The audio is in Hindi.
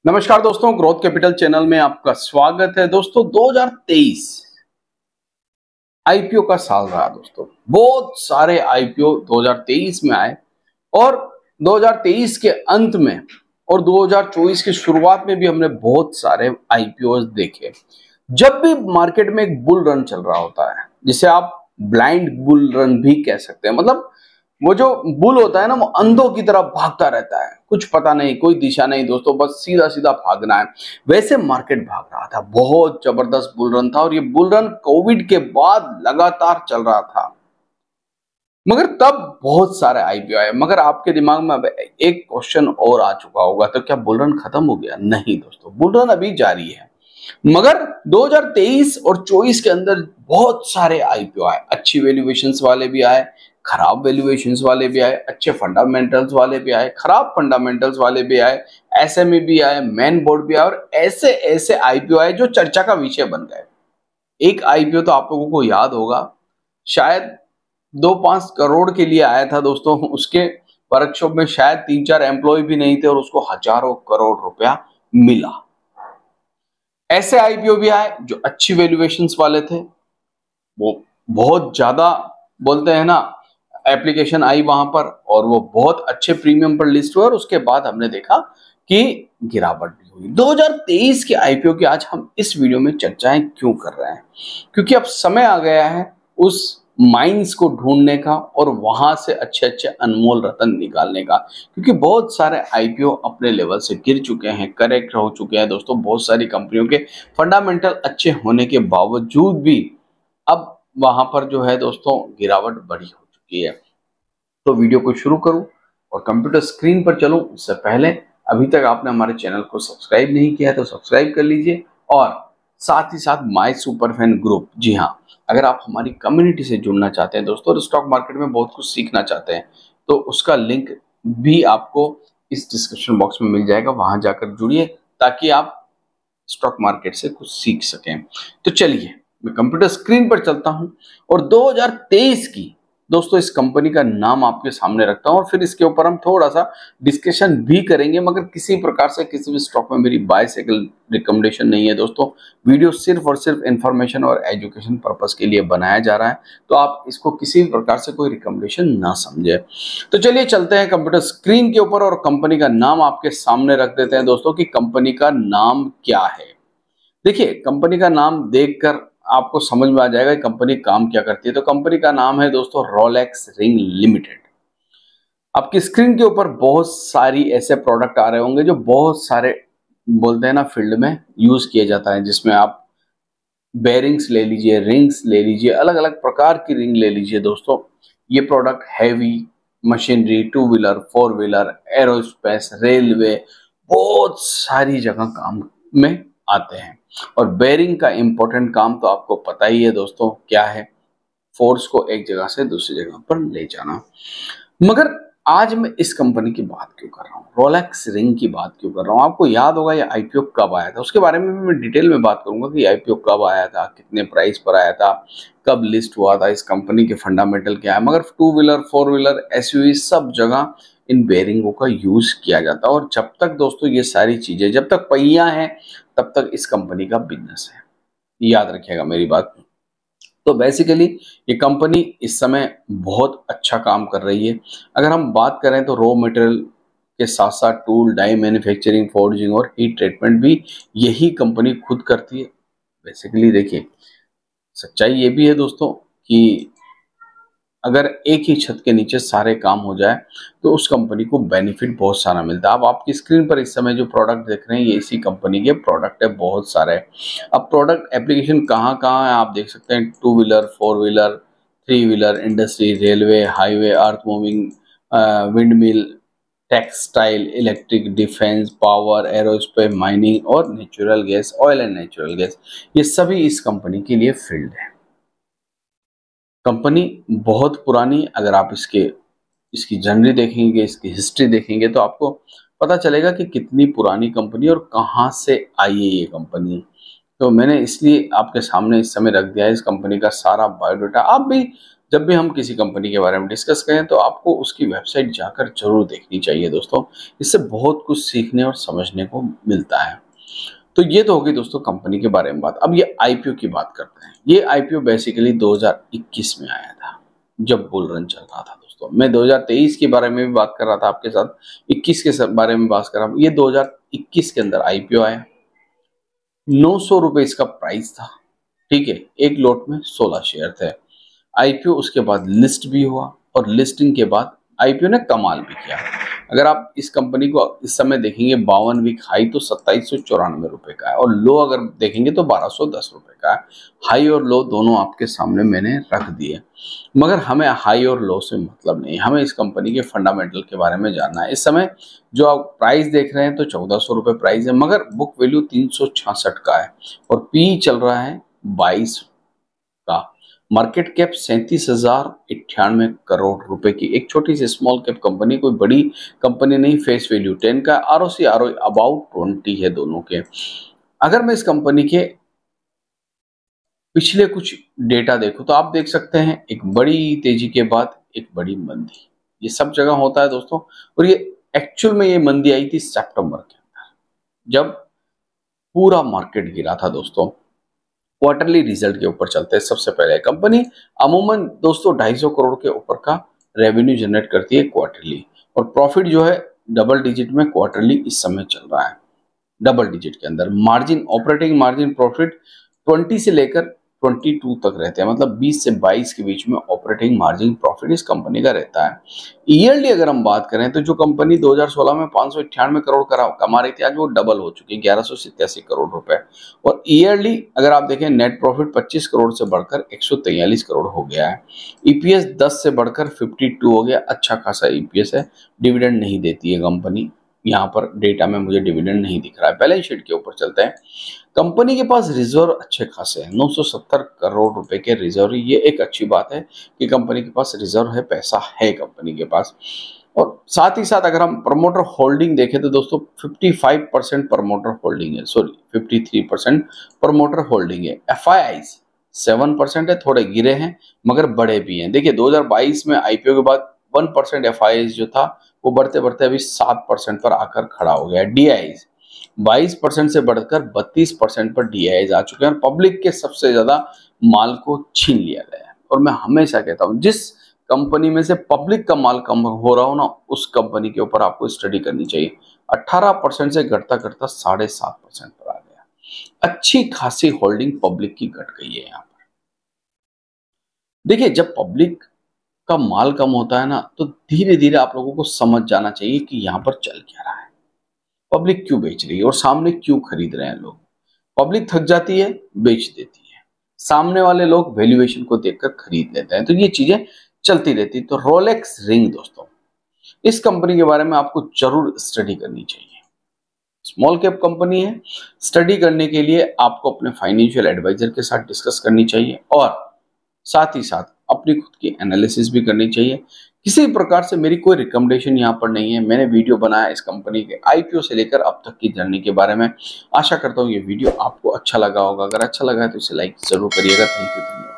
नमस्कार दोस्तों, ग्रोथ कैपिटल चैनल में आपका स्वागत है। दोस्तों 2023 आईपीओ का साल रहा। दोस्तों बहुत सारे आईपीओ 2023 में आए और 2023 के अंत में और 2024 की शुरुआत में भी हमने बहुत सारे आईपीओ देखे। जब भी मार्केट में एक बुल रन चल रहा होता है, जिसे आप ब्लाइंड बुल रन भी कह सकते हैं, मतलब वो जो बुल होता है ना, वो अंधों की तरह भागता रहता है, कुछ पता नहीं, कोई दिशा नहीं दोस्तों, बस सीधा सीधा भागना है। वैसे मार्केट भाग रहा था, बहुत जबरदस्त बुल रन था और ये बुल रन कोविड के बाद लगातार चल रहा था। मगर तब बहुत सारे आईपीओ आए। मगर आपके दिमाग में अब एक क्वेश्चन और आ चुका होगा, तो क्या बुल रन खत्म हो गया? नहीं दोस्तों, बुल रन अभी जारी है। मगर 2023 और 24 के अंदर बहुत सारे आईपीओ आए। अच्छी वैल्यूएशंस वाले भी आए, खराब वैल्यूएशंस वाले भी आए, अच्छे फंडामेंटल्स वाले भी आए, खराब फंडामेंटल्स वाले भी आए, एसएमई भी आए, मेन बोर्ड भी आए और ऐसे ऐसे आईपीओ आए जो चर्चा का विषय बन गए। एक आईपीओ तो आप लोगों को याद होगा, शायद 2-5 करोड़ के लिए आया था दोस्तों। उसके वर्कशॉप में शायद 3-4 एम्प्लॉय भी नहीं थे और उसको हजारों करोड़ रुपया मिला। ऐसे आईपीओ भी आए जो अच्छी वैल्यूएशंस वाले थे, वो बहुत ज्यादा बोलते हैं ना, एप्लीकेशन आई वहां पर और वो बहुत अच्छे प्रीमियम पर लिस्ट हुए और उसके बाद हमने देखा कि गिरावट भी हुई। 2023 के आईपीओ की आज हम इस वीडियो में चर्चाएं क्यों कर रहे हैं? क्योंकि अब समय आ गया है उस माइंस को ढूंढने का और वहां से अच्छे अच्छे अनमोल रतन निकालने का। क्योंकि बहुत सारे आईपीओ अपने लेवल से गिर चुके हैं, करेक्ट हो चुके हैं दोस्तों। बहुत सारी कंपनियों के फंडामेंटल अच्छे होने के बावजूद भी अब वहां पर जो है दोस्तों गिरावट बड़ी हो चुकी है। तो वीडियो को शुरू करूं और कंप्यूटर स्क्रीन पर चलूं उससे पहले अभी तक आपने हमारे चैनल को सब्सक्राइब नहीं किया है तो सब्सक्राइब कर लीजिए और साथ ही साथ माय सुपर फैन ग्रुप, जी हाँ, अगर आप हमारी कम्युनिटी से जुड़ना चाहते हैं दोस्तों और स्टॉक मार्केट में बहुत कुछ सीखना चाहते हैं तो उसका लिंक भी आपको इस डिस्क्रिप्शन बॉक्स में मिल जाएगा। वहां जाकर जुड़िए ताकि आप स्टॉक मार्केट से कुछ सीख सकें। तो चलिए मैं कंप्यूटर स्क्रीन पर चलता हूं और 2023 की दोस्तों इस कंपनी का नाम आपके सामने रखता हूं और फिर इसके ऊपर हम थोड़ा सा डिस्कशन भी करेंगे। मगर किसी प्रकार से किसी भी स्टॉक में मेरी बाय साइकिल रिकमेंडेशन नहीं है दोस्तों। वीडियो सिर्फ और सिर्फ इंफॉर्मेशन और एजुकेशन पर्पस के लिए बनाया जा रहा है, तो आप इसको किसी भी प्रकार से कोई रिकमेंडेशन ना समझे। तो चलिए चलते हैं कंप्यूटर स्क्रीन के ऊपर और कंपनी का नाम आपके सामने रख देते हैं दोस्तों कि कंपनी का नाम क्या है। देखिए, कंपनी का नाम देखकर आपको समझ में आ जाएगा कि कंपनी काम क्या करती है। तो कंपनी का नाम है दोस्तों रोलेक्स रिंग लिमिटेड। आपकी स्क्रीन के ऊपर बहुत सारी ऐसे प्रोडक्ट आ रहे होंगे जो बहुत सारे बोलते हैं ना फील्ड में यूज किया जाता है, जिसमें आप बेरिंग्स ले लीजिए, रिंग्स ले लीजिए, अलग अलग प्रकार की रिंग ले लीजिए दोस्तों। ये product heavy machinery, to wheeler, four wheeler, aerospace, railway, बहुत सारी जगह काम में आते हैं। और बेरिंग का इंपॉर्टेंट काम तो आपको पता ही है दोस्तों, क्या है? फोर्स को एक जगह से दूसरी जगह पर ले जाना। मगर आज मैं इस कंपनी की बात क्यों कर रहा हूँ, रोलेक्स रिंग की बात क्यों कर रहा हूँ? आपको याद होगा ये आईपीओ कब आया था, उसके बारे में भी मैं डिटेल में बात करूंगा कि आईपीओ कब आया था, कितने प्राइस पर आया था, कब लिस्ट हुआ था, इस कंपनी के फंडामेंटल क्या है। मगर to wheeler, four wheeler, SUV सब जगह इन बेरिंगों का यूज किया जाता है। और जब तक दोस्तों ये सारी चीजें, जब तक पहिया हैं तब तक इस कंपनी का बिजनेस है, याद रखिएगा मेरी बात। तो बेसिकली ये कंपनी इस समय बहुत अच्छा काम कर रही है। अगर हम बात करें तो रॉ मटेरियल के साथ साथ टूल, डाई मैन्युफैक्चरिंग, फोर्जिंग और हीट ट्रीटमेंट भी यही कंपनी खुद करती है। बेसिकली देखिए, सच्चाई ये भी है दोस्तों कि अगर एक ही छत के नीचे सारे काम हो जाए तो उस कंपनी को बेनिफिट बहुत सारा मिलता है। अब आपकी स्क्रीन पर इस समय जो प्रोडक्ट देख रहे हैं ये इसी कंपनी के प्रोडक्ट है, बहुत सारे। अब प्रोडक्ट एप्लीकेशन कहाँ कहाँ है आप देख सकते हैं, two wheeler, four wheeler, three wheeler, industry, railway, highway, earth moving, windmill, textile, electric, defence, power, aerospace, mining और natural gas, oil and natural gas, ये सभी इस कंपनी के लिए फील्ड है। कंपनी बहुत पुरानी, अगर आप इसकी जर्नी देखेंगे, इसकी हिस्ट्री देखेंगे तो आपको पता चलेगा कि कितनी पुरानी कंपनी और कहाँ से आई है ये कंपनी। तो मैंने इसलिए आपके सामने इस समय रख दिया है इस कंपनी का सारा बायोडाटा। आप भी जब भी हम किसी कंपनी के बारे में डिस्कस करें तो आपको उसकी वेबसाइट जाकर जरूर देखनी चाहिए दोस्तों। इससे बहुत कुछ सीखने और समझने को मिलता है। तो ये तो होगी दोस्तों कंपनी के बारे में बात। अब ये आईपीओ की बात करते हैं। ये आईपीओ बेसिकली 2021 में आया था, जब बुल रन चल रहा था दोस्तों। मैं 2023 के बारे में भी बात कर रहा था आपके साथ, 21 के बारे में बात कर रहा हूँ। ये 2021 के अंदर आईपीओ आया, 900 रुपए इसका प्राइस था, ठीक है। एक लोट में 16 शेयर थे। आईपीओ उसके बाद लिस्ट भी हुआ और लिस्टिंग के बाद आईपीओ ने कमाल भी किया। अगर आप इस कंपनी को इस समय देखेंगे 52 वीक हाई तो 2794 रुपए का है और लो अगर देखेंगे तो 1210 रुपए का है। हाई और लो दोनों आपके सामने मैंने रख दिए, मगर हमें हाई और लो से मतलब नहीं, हमें इस कंपनी के फंडामेंटल के बारे में जानना है। इस समय जो आप प्राइस देख रहे हैं तो 1400 रुपए प्राइस है, मगर बुक वैल्यू 366 का है और पी चल रहा है 22 का। मार्केट कैप 37,098 करोड़ रुपए की एक छोटी सी स्मॉल कैप कंपनी, कोई बड़ी कंपनी नहीं। फेस वैल्यू 10 का, आरओसी आरओई अबाउट 20 है दोनों के। अगर मैं इस कंपनी के पिछले कुछ डेटा देखूं तो आप देख सकते हैं एक बड़ी तेजी के बाद एक बड़ी मंदी, ये सब जगह होता है दोस्तों। और ये एक्चुअल में ये मंदी आई थी सितंबर के अंदर, जब पूरा मार्केट गिरा था दोस्तों। क्वार्टरली रिजल्ट के ऊपर चलते हैं। सबसे पहले कंपनी अमूमन दोस्तों 250 करोड़ के ऊपर का रेवेन्यू जनरेट करती है क्वार्टरली, और प्रॉफिट जो है डबल डिजिट में क्वार्टरली इस समय चल रहा है। डबल डिजिट के अंदर मार्जिन, ऑपरेटिंग मार्जिन प्रॉफिट 20 से लेकर 22 तक रहते हैं, मतलब 20 से 22 के बीच में ऑपरेटिंग मार्जिन प्रॉफिट इस कंपनी का रहता है। ईयरली अगर हम बात करें तो जो कंपनी 2016 में 598 करोड़ कमा रही थी, आज वो डबल हो चुकी है 1187 करोड़ रुपए। और ईयरली अगर आप देखें नेट प्रॉफिट 25 करोड़ से बढ़कर 143 करोड़ हो गया है। ईपीएस 10 से बढ़कर 52 हो गया, अच्छा खासा ईपीएस है। डिविडेंड नहीं देती है कंपनी, यहाँ पर डेटा में मुझे डिविडेंड नहीं दिख रहा है। बैलेंस शीट के ऊपर चलते हैं। कंपनी के पास रिजर्व अच्छे खासे हैं, 970 करोड़ रुपए के रिजर्व। ये एक अच्छी बात है कि कंपनी के पास रिजर्व है, पैसा है कंपनी के पास। और साथ ही साथ अगर हम प्रमोटर होल्डिंग देखें तो दोस्तों 55% प्रमोटर होल्डिंग है, सॉरी 53% प्रमोटर होल्डिंग है। एफआईआई 7% है, थोड़े गिरे हैं मगर बड़े भी हैं। देखिए 2022 में आईपीओ के बाद 1% एफआईआई जो था वो बढ़ते बढ़ते अभी 7% पर आकर खड़ा हो गया है। डीआई 22% से बढ़कर 32% पर डीआई आ चुके हैं और पब्लिक के सबसे ज्यादा माल को छीन लिया गया है। और मैं हमेशा कहता हूं जिस कंपनी में से पब्लिक का माल कम हो रहा हो ना, उस कंपनी के ऊपर आपको स्टडी करनी चाहिए। 18% से घटता घटता 7.5% पर आ गया। अच्छी खासी होल्डिंग पब्लिक की घट गई है यहाँ पर। देखिए जब पब्लिक का माल कम होता है ना, तो धीरे धीरे आप लोगों को समझ जाना चाहिए कि यहाँ पर चल क्या रहा है, पब्लिक क्यों बेच रही है और सामने क्यों खरीद रहे हैं लोग। पब्लिक थक जाती है, बेच देती है, सामने वाले लोग वैल्यूएशन को देखकर खरीद लेते हैं, तो ये चीजें चलती रहती। तो रोलेक्स रिंग दोस्तों, इस कंपनी के बारे में आपको जरूर स्टडी करनी चाहिए। स्मॉल कैप कंपनी है, स्टडी करने के लिए आपको अपने फाइनेंशियल एडवाइजर के साथ डिस्कस करनी चाहिए और साथ ही साथ अपनी खुद की एनालिसिस भी करनी चाहिए। किसी प्रकार से मेरी कोई रिकमेंडेशन यहाँ पर नहीं है। मैंने वीडियो बनाया इस कंपनी के आईपीओ से लेकर अब तक की जर्नी के बारे में। आशा करता हूँ ये वीडियो आपको अच्छा लगा होगा। अगर अच्छा लगा है तो इसे लाइक जरूर करिएगा। थैंक यू, धन्यवाद।